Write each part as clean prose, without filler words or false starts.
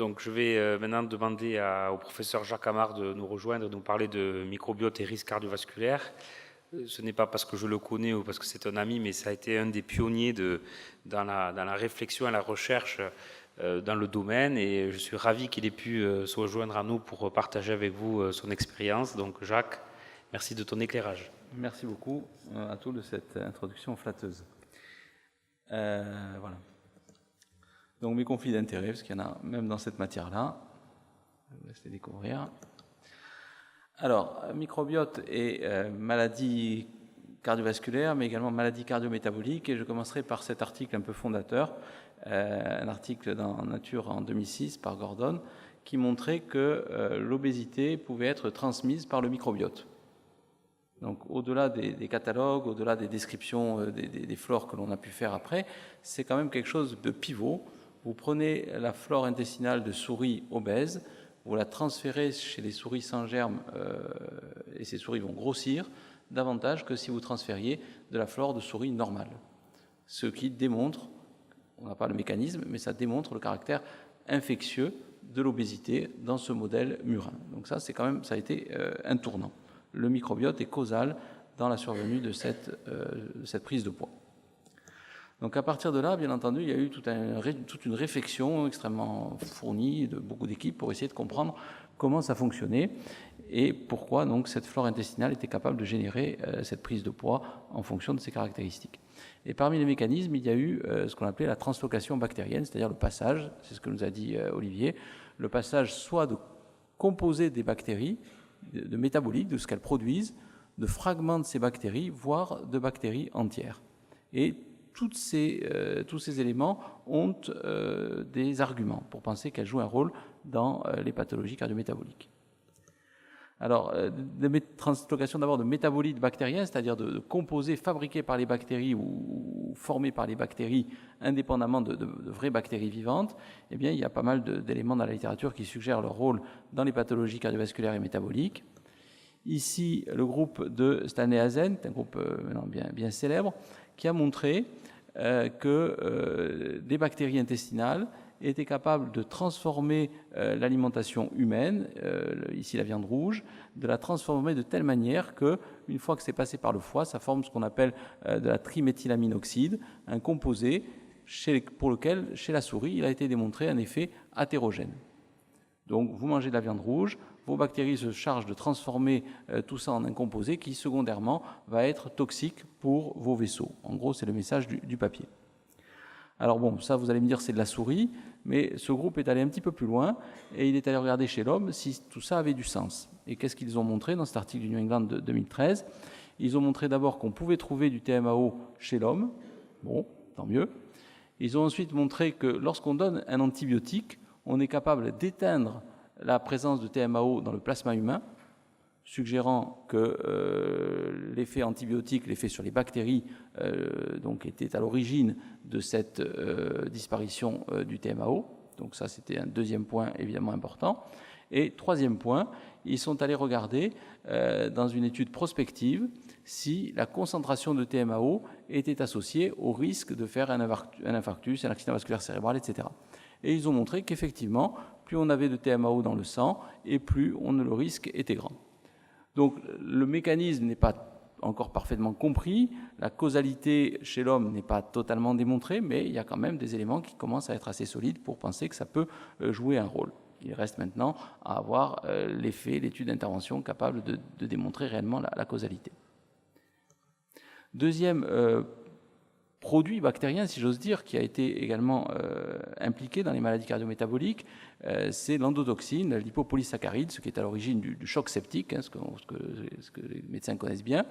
Donc je vais maintenant demander au professeur Jacques Amard de nous rejoindre, de nous parler de microbiote et risques cardiovasculaires. Ce n'est pas parce que je le connais ou parce que c'est un ami, mais ça a été un des pionniers dans la réflexion et la recherche dans le domaine, et je suis ravi qu'il ait pu se rejoindre à nous pour partager avec vous son expérience. Donc Jacques, merci de ton éclairage. Merci beaucoup à tous de cette introduction flatteuse. Voilà. Donc mes conflits d'intérêts, parce qu'il y en a même dans cette matière-là. Je vous laisse les découvrir. Alors, microbiote et maladies cardiovasculaires, mais également maladies cardio-métaboliques. Et je commencerai par cet article un peu fondateur, un article dans Nature en 2006 par Gordon, qui montrait que l'obésité pouvait être transmise par le microbiote. Donc, au-delà des catalogues, au-delà des descriptions des flores que l'on a pu faire après, c'est quand même quelque chose de pivot. Vous prenez la flore intestinale de souris obèses, vous la transférez chez les souris sans germes et ces souris vont grossir davantage que si vous transfériez de la flore de souris normale. Ce qui démontre, on n'a pas le mécanisme, mais ça démontre le caractère infectieux de l'obésité dans ce modèle murin. Donc ça, c'est quand même, ça a été un tournant. Le microbiote est causal dans la survenue de cette prise de poids. Donc à partir de là, bien entendu, il y a eu toute une réflexion extrêmement fournie de beaucoup d'équipes pour essayer de comprendre comment ça fonctionnait et pourquoi donc cette flore intestinale était capable de générer cette prise de poids en fonction de ses caractéristiques. Et parmi les mécanismes, il y a eu ce qu'on appelait la translocation bactérienne, c'est-à-dire le passage, c'est ce que nous a dit Olivier, le passage soit de composés des bactéries, de métabolites, de ce qu'elles produisent, de fragments de ces bactéries, voire de bactéries entières. Et tous ces éléments ont des arguments pour penser qu'elles jouent un rôle dans les pathologies cardiométaboliques. Alors, translocation d'abord de métabolites bactériens, c'est-à-dire de composés fabriqués par les bactéries ou formés par les bactéries indépendamment de vraies bactéries vivantes. Eh bien, il y a pas mal d'éléments dans la littérature qui suggèrent leur rôle dans les pathologies cardiovasculaires et métaboliques. Ici, le groupe de Stanley Hazen, un groupe maintenant bien célèbre, qui a montré que des bactéries intestinales étaient capables de transformer l'alimentation humaine, ici la viande rouge, de la transformer de telle manière qu'une fois que c'est passé par le foie, ça forme ce qu'on appelle de la triméthylamine-oxyde, un composé pour lequel, chez la souris, il a été démontré un effet athérogène. Donc vous mangez de la viande rouge, vos bactéries se chargent de transformer tout ça en un composé qui, secondairement, va être toxique pour vos vaisseaux. En gros, c'est le message du papier. Alors bon, ça, vous allez me dire, c'est de la souris, mais ce groupe est allé un petit peu plus loin et il est allé regarder chez l'homme si tout ça avait du sens. Et qu'est-ce qu'ils ont montré dans cet article du New England de 2013 ? Ils ont montré d'abord qu'on pouvait trouver du TMAO chez l'homme. Bon, tant mieux. Ils ont ensuite montré que lorsqu'on donne un antibiotique, on est capable d'éteindre la présence de TMAO dans le plasma humain, suggérant que l'effet antibiotique, l'effet sur les bactéries, donc était à l'origine de cette disparition du TMAO. Donc ça, c'était un deuxième point évidemment important. Et troisième point, ils sont allés regarder dans une étude prospective si la concentration de TMAO était associée au risque de faire un infarctus, un accident vasculaire cérébral, etc. Et ils ont montré qu'effectivement, plus on avait de TMAO dans le sang, et plus le risque était grand. Donc le mécanisme n'est pas encore parfaitement compris, la causalité chez l'homme n'est pas totalement démontrée, mais il y a quand même des éléments qui commencent à être assez solides pour penser que ça peut jouer un rôle. Il reste maintenant à avoir l'effet, l'étude d'intervention capable de démontrer réellement la causalité. Deuxième produit bactérien, si j'ose dire, qui a été également impliqué dans les maladies cardiométaboliques, c'est l'endotoxine, l'hypopolysaccharide, ce qui est à l'origine du choc septique, ce que les médecins connaissent bien.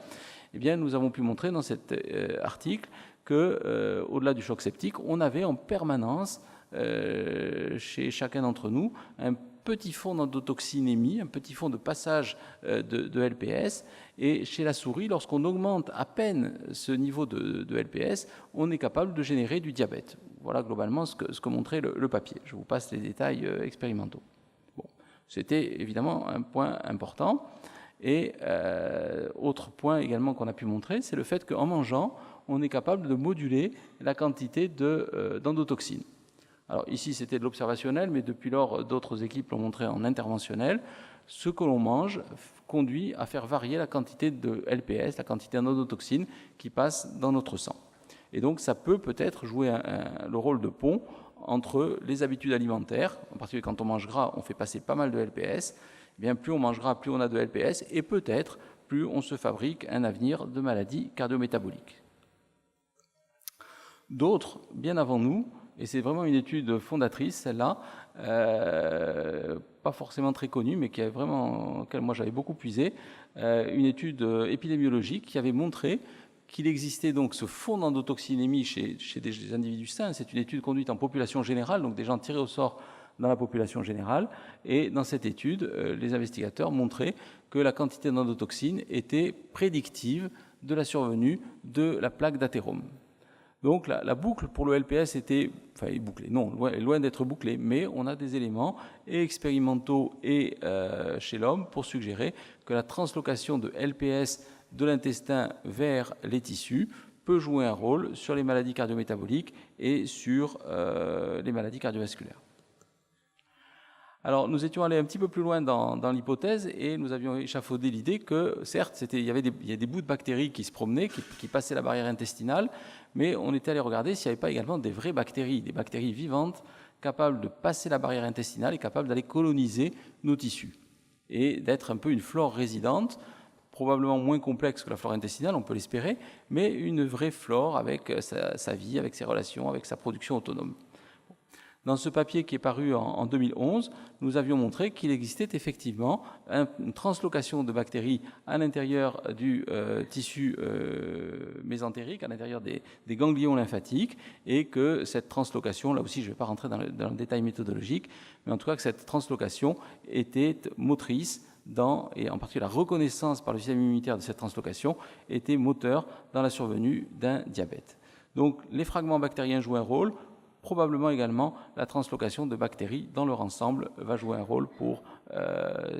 Eh bien, nous avons pu montrer dans cet article que, au-delà du choc septique, on avait en permanence chez chacun d'entre nous un petit fond d'endotoxinémie, un petit fond de passage de LPS. Et chez la souris, lorsqu'on augmente à peine ce niveau de LPS, on est capable de générer du diabète. Voilà globalement ce que montrait le papier. Je vous passe les détails expérimentaux. Bon. C'était évidemment un point important. Et autre point également qu'on a pu montrer, c'est le fait qu'en mangeant, on est capable de moduler la quantité d'endotoxine. Alors ici, c'était de l'observationnel, mais depuis lors, d'autres équipes l'ont montré en interventionnel. Ce que l'on mange conduit à faire varier la quantité de LPS, la quantité d'endotoxine qui passe dans notre sang. Et donc, ça peut-être jouer le rôle de pont entre les habitudes alimentaires, en particulier quand on mange gras, on fait passer pas mal de LPS. Eh bien, plus on mange gras, plus on a de LPS, et peut-être plus on se fabrique un avenir de maladies cardio-métaboliques. D'autres, bien avant nous, et c'est vraiment une étude fondatrice, celle-là, pas forcément très connue, mais qui est vraiment, auquel moi j'avais beaucoup puisé, une étude épidémiologique qui avait montré qu'il existait donc ce fond d'endotoxinémie chez des individus sains. C'est une étude conduite en population générale, donc des gens tirés au sort dans la population générale. Et dans cette étude, les investigateurs montraient que la quantité d'endotoxine était prédictive de la survenue de la plaque d'athérome. Donc la boucle pour le LPS était bouclée, non, loin d'être bouclée, mais on a des éléments et expérimentaux et chez l'homme pour suggérer que la translocation de LPS de l'intestin vers les tissus peut jouer un rôle sur les maladies cardiométaboliques et sur les maladies cardiovasculaires. Alors, nous étions allés un petit peu plus loin dans l'hypothèse et nous avions échafaudé l'idée que, certes, il y a des bouts de bactéries qui se promenaient, qui passaient la barrière intestinale, mais on était allé regarder s'il n'y avait pas également des vraies bactéries, des bactéries vivantes capables de passer la barrière intestinale et capables d'aller coloniser nos tissus et d'être un peu une flore résidente, probablement moins complexe que la flore intestinale, on peut l'espérer, mais une vraie flore avec sa vie, avec ses relations, avec sa production autonome. Dans ce papier qui est paru en 2011, nous avions montré qu'il existait effectivement une translocation de bactéries à l'intérieur du tissu mésentérique, à l'intérieur des ganglions lymphatiques, et que cette translocation, là aussi je ne vais pas rentrer dans le détail méthodologique, mais en tout cas que cette translocation était motrice et en particulier la reconnaissance par le système immunitaire de cette translocation était moteur dans la survenue d'un diabète. Donc les fragments bactériens jouent un rôle. Probablement également la translocation de bactéries dans leur ensemble va jouer un rôle pour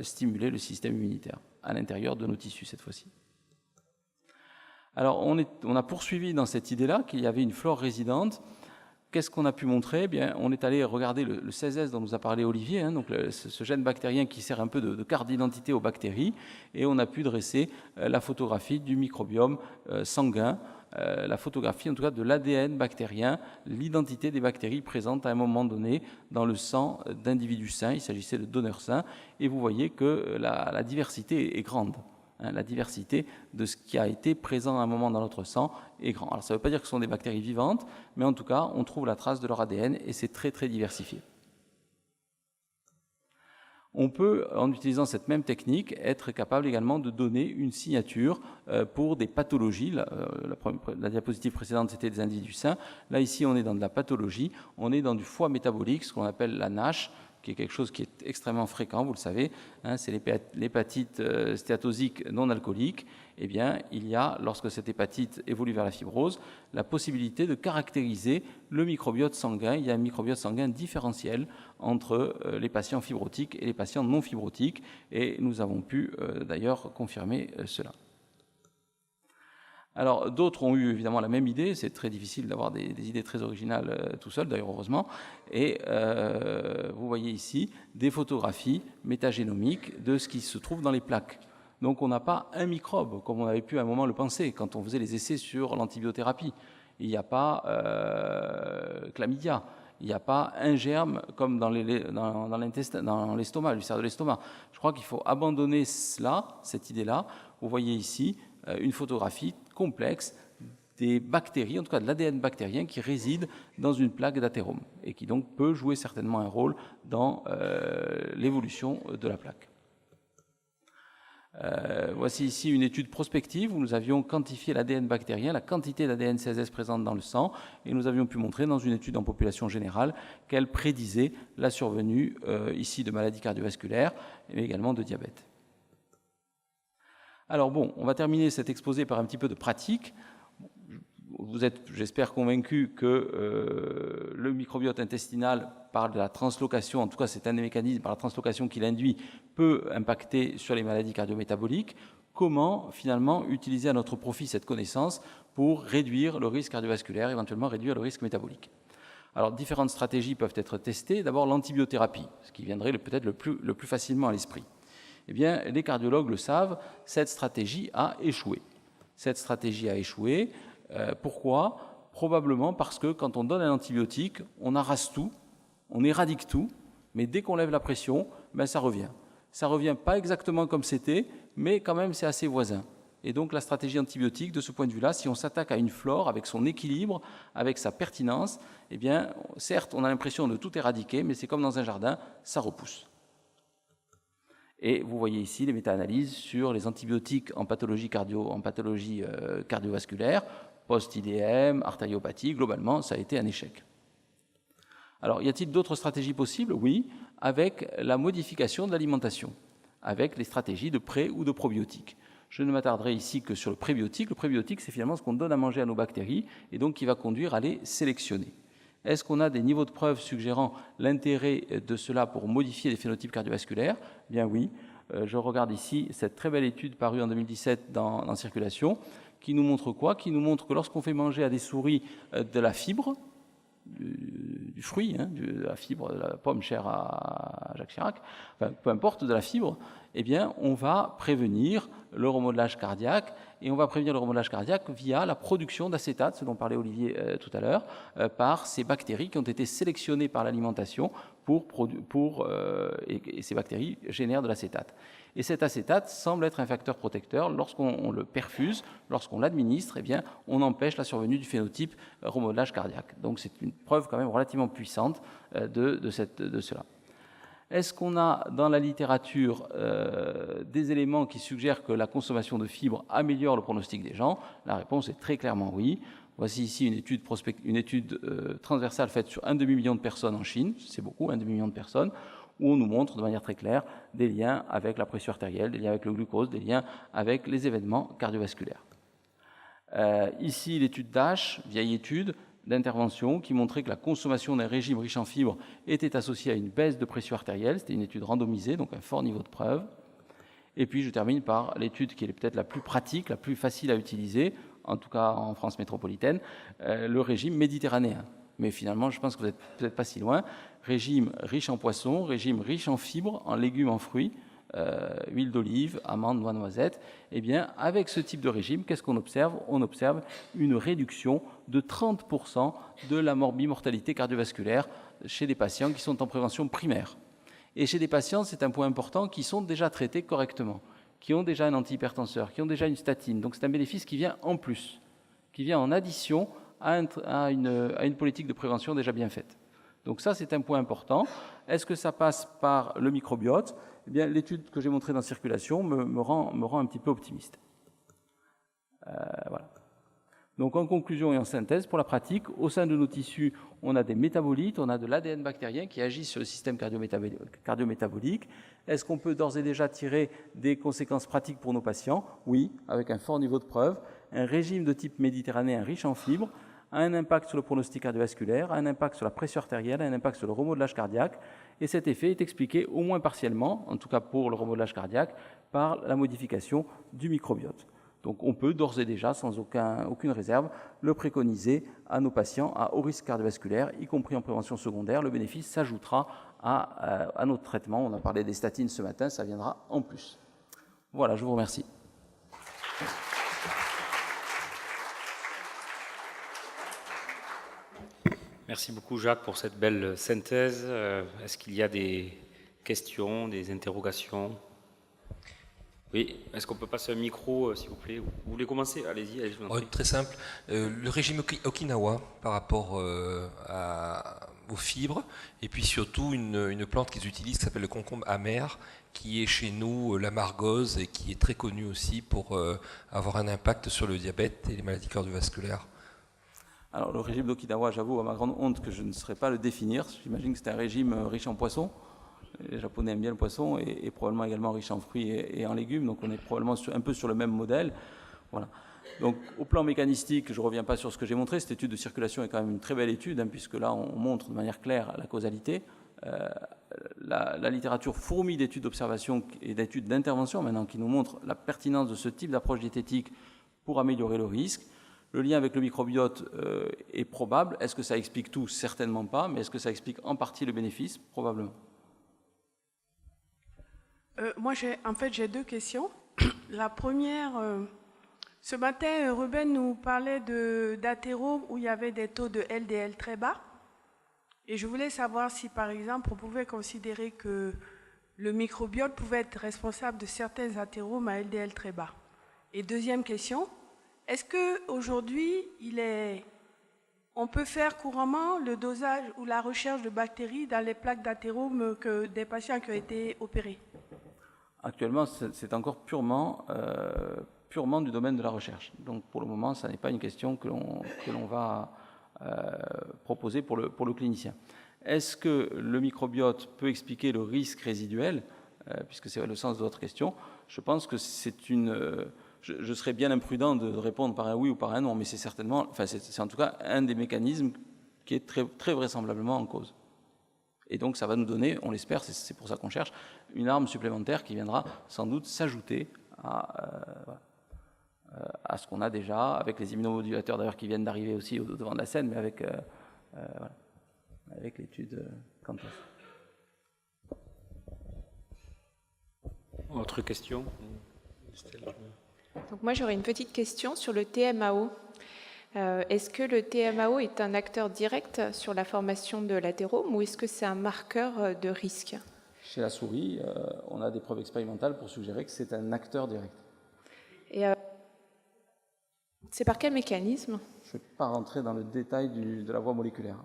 stimuler le système immunitaire à l'intérieur de nos tissus cette fois-ci. Alors on a poursuivi dans cette idée-là qu'il y avait une flore résidente. Qu'est-ce qu'on a pu montrer ? Bien, on est allé regarder le 16S dont nous a parlé Olivier, donc ce gène bactérien qui sert un peu de carte d'identité aux bactéries, et on a pu dresser la photographie du microbiome sanguin, la photographie en tout cas de l'ADN bactérien, l'identité des bactéries présentes à un moment donné dans le sang d'individus sains. Il s'agissait de donneurs sains, et vous voyez que la diversité est grande. La diversité de ce qui a été présent à un moment dans notre sang est grande. Alors ça ne veut pas dire que ce sont des bactéries vivantes, mais en tout cas, on trouve la trace de leur ADN et c'est très très diversifié. On peut, en utilisant cette même technique, être capable également de donner une signature pour des pathologies. La diapositive précédente, c'était des individus sains. Là, ici, on est dans de la pathologie. On est dans du foie métabolique, ce qu'on appelle la NASH, qui est quelque chose qui est extrêmement fréquent, vous le savez, c'est l'hépatite stéatosique non alcoolique. Eh bien, il y a, lorsque cette hépatite évolue vers la fibrose, la possibilité de caractériser le microbiote sanguin. Il y a un microbiote sanguin différentiel entre les patients fibrotiques et les patients non fibrotiques, et nous avons pu d'ailleurs confirmer cela. Alors, d'autres ont eu évidemment la même idée, c'est très difficile d'avoir des idées très originales tout seul, d'ailleurs heureusement, et vous voyez ici des photographies métagénomiques de ce qui se trouve dans les plaques. Donc on n'a pas un microbe, comme on avait pu à un moment le penser, quand on faisait les essais sur l'antibiothérapie. Il n'y a pas chlamydia, il n'y a pas un germe comme dans l'intestin, dans l'estomac, l'ulcère de l'estomac. Je crois qu'il faut abandonner cette idée-là. Vous voyez ici une photographie complexe des bactéries, en tout cas de l'ADN bactérien qui réside dans une plaque d'athérome et qui donc peut jouer certainement un rôle dans l'évolution de la plaque. Voici ici une étude prospective où nous avions quantifié l'ADN bactérien, la quantité d'ADN 16S présente dans le sang, et nous avions pu montrer dans une étude en population générale qu'elle prédisait la survenue ici de maladies cardiovasculaires, mais également de diabète. Alors bon, on va terminer cet exposé par un petit peu de pratique. Vous êtes, j'espère, convaincus que le microbiote intestinal, par la translocation, en tout cas c'est un des mécanismes, par la translocation qu'il induit, peut impacter sur les maladies cardiométaboliques. Comment finalement utiliser à notre profit cette connaissance pour réduire le risque cardiovasculaire, éventuellement réduire le risque métabolique ? Alors, différentes stratégies peuvent être testées. D'abord, l'antibiothérapie, ce qui viendrait peut-être le plus facilement à l'esprit. Eh bien, les cardiologues le savent, cette stratégie a échoué. Cette stratégie a échoué. Pourquoi ? Probablement parce que quand on donne un antibiotique, on arrase tout, on éradique tout, mais dès qu'on lève la pression, ça revient. Ça ne revient pas exactement comme c'était, mais quand même c'est assez voisin. Et donc la stratégie antibiotique, de ce point de vue-là, si on s'attaque à une flore avec son équilibre, avec sa pertinence, eh bien, certes, on a l'impression de tout éradiquer, mais c'est comme dans un jardin, ça repousse. Et vous voyez ici les méta-analyses sur les antibiotiques en pathologie cardiovasculaire, post-IDM, artériopathie. Globalement, ça a été un échec. Alors, y a-t-il d'autres stratégies possibles ? Oui, avec la modification de l'alimentation, avec les stratégies de pré- ou de probiotiques. Je ne m'attarderai ici que sur le prébiotique. Le prébiotique, c'est finalement ce qu'on donne à manger à nos bactéries et donc qui va conduire à les sélectionner. Est-ce qu'on a des niveaux de preuve suggérant l'intérêt de cela pour modifier les phénotypes cardiovasculaires ? Bien oui. Je regarde ici cette très belle étude parue en 2017 dans Circulation, qui nous montre quoi ? Qui nous montre que lorsqu'on fait manger à des souris de la fibre, du fruit, de la fibre, de la pomme chère à Jacques Chirac, enfin, peu importe, de la fibre, eh bien, on va prévenir le remodelage cardiaque, et on va prévenir le remodelage cardiaque via la production d'acétate, ce dont parlait Olivier tout à l'heure, par ces bactéries qui ont été sélectionnées par l'alimentation et ces bactéries génèrent de l'acétate. Et cet acétate semble être un facteur protecteur. Lorsqu'on le perfuse, lorsqu'on l'administre, eh bien, on empêche la survenue du phénotype remodelage cardiaque. Donc c'est une preuve quand même relativement puissante de cela. Est-ce qu'on a dans la littérature des éléments qui suggèrent que la consommation de fibres améliore le pronostic des gens ? La réponse est très clairement oui. Voici ici une étude transversale faite sur 1 demi-million de personnes en Chine, c'est beaucoup, 1 demi-million de personnes, où on nous montre de manière très claire des liens avec la pression artérielle, des liens avec le glucose, des liens avec les événements cardiovasculaires. Ici, l'étude DASH, vieille étude d'intervention, qui montrait que la consommation d'un régime riche en fibres était associée à une baisse de pression artérielle. C'était une étude randomisée, donc un fort niveau de preuve. Et puis, je termine par l'étude qui est peut-être la plus pratique, la plus facile à utiliser, en tout cas en France métropolitaine, le régime méditerranéen. Mais finalement, je pense que vous n'êtes peut-être pas si loin. Régime riche en poissons, régime riche en fibres, en légumes, en fruits, huile d'olive, amandes, noix, noisettes. Eh bien, avec ce type de régime, qu'est-ce qu'on observe ? On observe une réduction de 30% de la mortalité cardiovasculaire chez des patients qui sont en prévention primaire. Et chez des patients, c'est un point important, qui sont déjà traités correctement, qui ont déjà un antihypertenseur, qui ont déjà une statine. Donc c'est un bénéfice qui vient en plus, qui vient en addition à une politique de prévention déjà bien faite. Donc ça, c'est un point important. Est-ce que ça passe par le microbiote ? Eh bien, l'étude que j'ai montrée dans Circulation me rend un petit peu optimiste. Voilà. Donc en conclusion et en synthèse, pour la pratique, au sein de nos tissus, on a des métabolites, on a de l'ADN bactérien qui agit sur le système cardiométabolique. Est-ce qu'on peut d'ores et déjà tirer des conséquences pratiques pour nos patients ? Oui, avec un fort niveau de preuve. Un régime de type méditerranéen riche en fibres a un impact sur le pronostic cardiovasculaire, a un impact sur la pression artérielle, a un impact sur le remodelage cardiaque, et cet effet est expliqué au moins partiellement, en tout cas pour le remodelage cardiaque, par la modification du microbiote. Donc on peut d'ores et déjà, sans aucune réserve, le préconiser à nos patients à haut risque cardiovasculaire, y compris en prévention secondaire. Le bénéfice s'ajoutera à notre traitement. On a parlé des statines ce matin, ça viendra en plus. Voilà, je vous remercie. Merci beaucoup Jacques pour cette belle synthèse. Est-ce qu'il y a des questions, des interrogations ? Oui, est-ce qu'on peut passer un micro, s'il vous plaît ? Vous voulez commencer ? Allez-y, je vous en prie. Très simple. Le régime Okinawa par rapport aux fibres, et puis surtout une plante qu'ils utilisent qui s'appelle le concombre amer, qui est chez nous l'amargose et qui est très connue aussi pour avoir un impact sur le diabète et les maladies cardiovasculaires. Alors le régime d'Okinawa, j'avoue à ma grande honte que je ne saurais pas le définir. J'imagine que c'est un régime riche en poissons. Les Japonais aiment bien le poisson et probablement également riche en fruits et en légumes. Donc on est probablement un peu sur le même modèle. Voilà. Donc au plan mécanistique, je ne reviens pas sur ce que j'ai montré. Cette étude de Circulation est quand même une très belle étude, puisque là on montre de manière claire la causalité. La littérature fourmille d'études d'observation et d'études d'intervention maintenant qui nous montrent la pertinence de ce type d'approche diététique pour améliorer le risque. Le lien avec le microbiote est probable. Est-ce que ça explique tout? Certainement pas. Mais est-ce que ça explique en partie le bénéfice? Probablement. Moi, j'ai deux questions. La première, ce matin, Ruben nous parlait d'athérome où il y avait des taux de LDL très bas. Et je voulais savoir si, par exemple, on pouvait considérer que le microbiote pouvait être responsable de certains athéromes à LDL très bas. Et deuxième question, est-ce qu'aujourd'hui, on peut faire couramment le dosage ou la recherche de bactéries dans les plaques d'athérome des patients qui ont été opérés? Actuellement, c'est encore purement du domaine de la recherche. Donc pour le moment, ça n'est pas une question que l'on va proposer pour le clinicien. Est-ce que le microbiote peut expliquer le risque résiduel, puisque c'est le sens de votre question? Je pense que c'est une... Je serais bien imprudent de répondre par un oui ou par un non, mais c'est certainement, enfin c'est en tout cas un des mécanismes qui est très, très vraisemblablement en cause. Et donc ça va nous donner, on l'espère, c'est pour ça qu'on cherche, une arme supplémentaire qui viendra sans doute s'ajouter à ce qu'on a déjà, avec les immunomodulateurs d'ailleurs qui viennent d'arriver aussi au devant de la scène, mais avec l'étude Cantos. Autre question? Donc moi j'aurais une petite question sur le TMAO. Est-ce que le TMAO est un acteur direct sur la formation de l'athérome ou est-ce que c'est un marqueur de risque? Chez la souris, on a des preuves expérimentales pour suggérer que c'est un acteur direct. Et c'est par quel mécanisme? Je ne vais pas rentrer dans le détail de la voie moléculaire.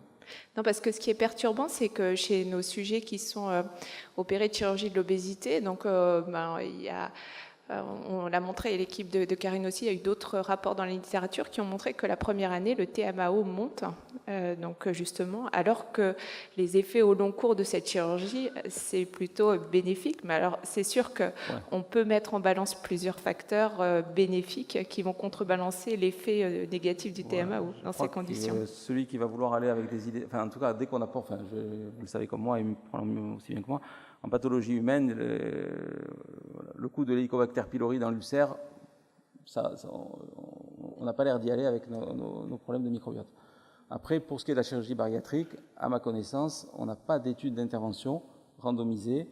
Non, parce que ce qui est perturbant, c'est que chez nos sujets qui sont opérés de chirurgie de l'obésité, donc il y a... on l'a montré, et l'équipe de Karine aussi, il y a eu d'autres rapports dans la littérature qui ont montré que la première année, le TMAO monte, donc justement, alors que les effets au long cours de cette chirurgie, c'est plutôt bénéfique. Mais alors, c'est sûr qu'on peut mettre en balance plusieurs facteurs bénéfiques qui vont contrebalancer l'effet négatif du TMAO dans ces conditions. Celui qui va vouloir aller avec des idées, enfin en tout cas, dès qu'on apporte, vous le savez comme moi, et probablement aussi bien que moi, en pathologie humaine, le coup de l'Helicobacter pylori dans l'ulcère, on n'a pas l'air d'y aller avec nos problèmes de microbiote. Après, pour ce qui est de la chirurgie bariatrique, à ma connaissance, on n'a pas d'étude d'intervention randomisée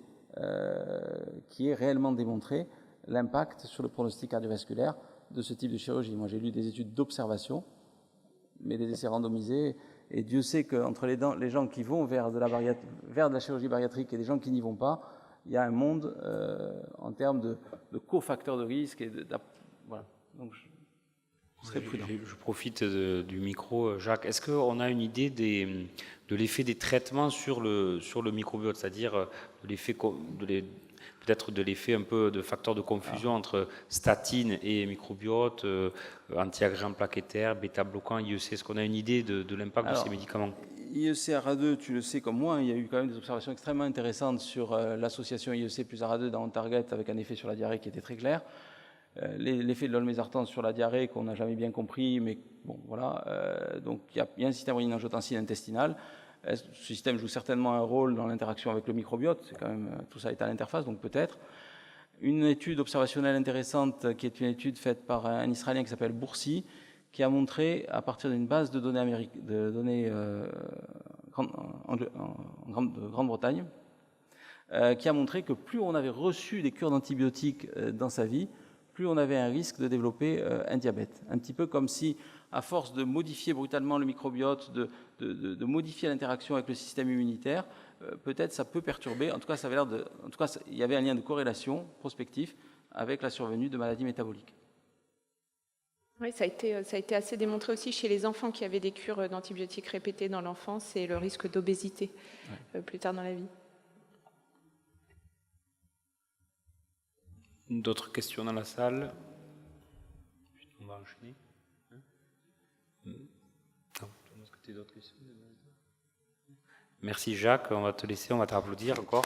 qui ait réellement démontré l'impact sur le pronostic cardiovasculaire de ce type de chirurgie. Moi, j'ai lu des études d'observation, mais des essais randomisés. Et Dieu sait qu'entre les gens qui vont vers de la chirurgie bariatrique et des gens qui n'y vont pas, il y a un monde en termes de cofacteurs de risque. Voilà. Donc, je serais prudent. Je profite du micro, Jacques. Est-ce qu'on a une idée de l'effet des traitements sur le microbiote, c'est-à-dire peut-être de l'effet un peu de facteur de confusion entre statine et microbiote, antiagrégants plaquettaires, bêta-bloquants, IEC. Est-ce qu'on a une idée de l'impact de ces médicaments? IEC-ARA2, tu le sais comme moi, il y a eu quand même des observations extrêmement intéressantes sur l'association IEC plus ARA2 dans Target avec un effet sur la diarrhée qui était très clair. L'effet de l'olmesartan sur la diarrhée qu'on n'a jamais bien compris, mais bon, voilà. Donc il y a un système rénine-angiotensine intestinal. Ce système joue certainement un rôle dans l'interaction avec le microbiote. C'est quand même, tout ça est à l'interface, donc peut-être. Une étude observationnelle intéressante, qui est une étude faite par un Israélien qui s'appelle Boursi, qui a montré, à partir d'une base de données, de Grande-Bretagne, qui a montré que plus on avait reçu des cures d'antibiotiques dans sa vie, plus on avait un risque de développer un diabète. Un petit peu comme si, à force de modifier brutalement le microbiote, de modifier l'interaction avec le système immunitaire, peut-être ça peut perturber. En tout cas, il y avait un lien de corrélation prospectif avec la survenue de maladies métaboliques. Oui, ça a été assez démontré aussi chez les enfants qui avaient des cures d'antibiotiques répétées dans l'enfance et le risque d'obésité plus tard dans la vie. D'autres questions dans la salle? On va enchaîner. Merci Jacques, on va te laisser, on va t'applaudir encore.